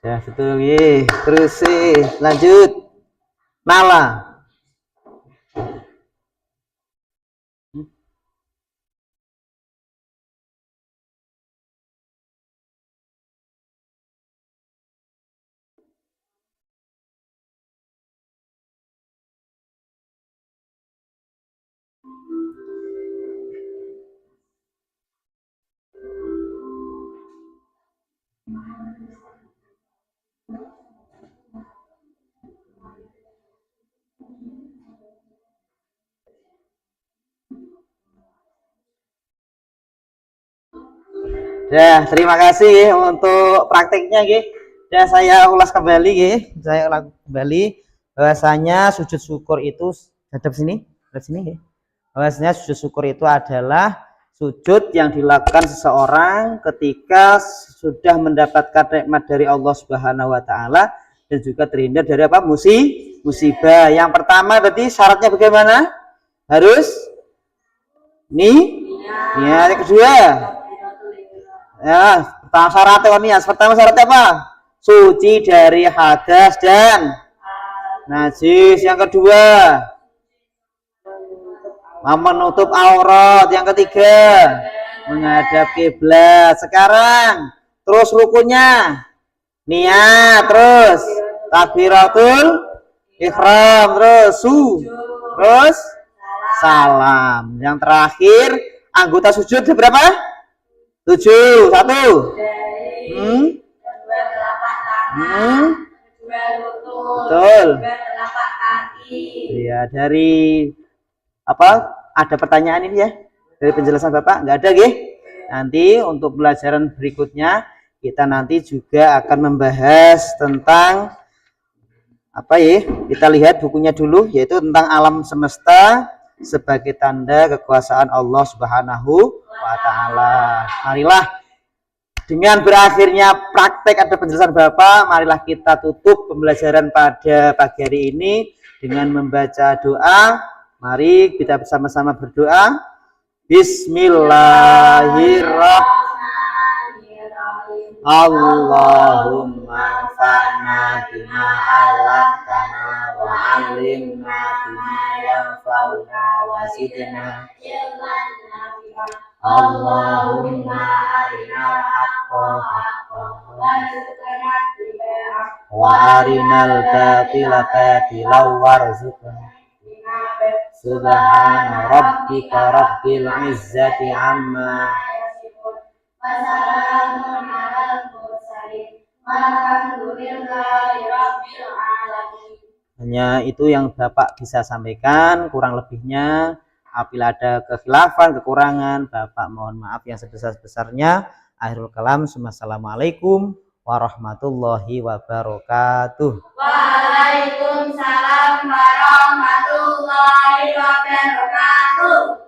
S1: Ya betul ya. Terus lanjut. Nala. Ya, terima kasih untuk prakteknya nggih. Dan saya ulas kembali nggih. Saya ulas kembali bahwasanya sujud syukur itu hadap sini, hadap sini nggih. Bahwasanya sujud syukur itu adalah sujud yang dilakukan seseorang ketika sudah mendapatkan nikmat dari Allah Subhanahu wa taala dan juga terhindar dari apa? Musibah. Yang pertama berarti syaratnya bagaimana? Harus niat. Yang kedua ya, pertama syaratnya apa? Suci dari hadas dan najis. Yang kedua, menutup aurat. Yang ketiga, menghadap kiblat. Sekarang, terus rukunnya niat, terus takbiratul ihram, terus salam. Yang terakhir, anggota sujud berapa? 7. 1. Betul. Iya, dari apa? Ada pertanyaan ini ya? Dari penjelasan Bapak? Nggak ada, nggih? Nanti untuk pelajaran berikutnya kita nanti juga akan membahas tentang apa ya? Kita lihat bukunya dulu, yaitu tentang alam semesta sebagai tanda kekuasaan Allah Subhanahu wa taala. Marilah dengan berakhirnya praktek ada penjelasan Bapak, marilah kita tutup pembelajaran pada pagi hari ini dengan membaca doa. Mari kita bersama-sama berdoa. Bismillahirrahmanirrahim. Allahumma anfa'na bima 'allamtana wa 'allimna bima yanfa'una wa zidna ilman nafi'a. Allahumma arinal haqqa haqqan warzuqna ittiba'ah wa arinal batila batilan warzuqna. Subhana rabbika rabbil izzati amma.
S3: Wassalamun alal mursalin walhamdulillahi rabbil alamin.
S1: Hanya itu yang Bapak bisa sampaikan, kurang lebihnya apabila ada kekhilafan, kekurangan, Bapak mohon maaf yang sebesar-besarnya. Akhirul kalam, assalamualaikum warahmatullahi wabarakatuh.
S3: Waalaikumsalam warahmatullahi wabarakatuh.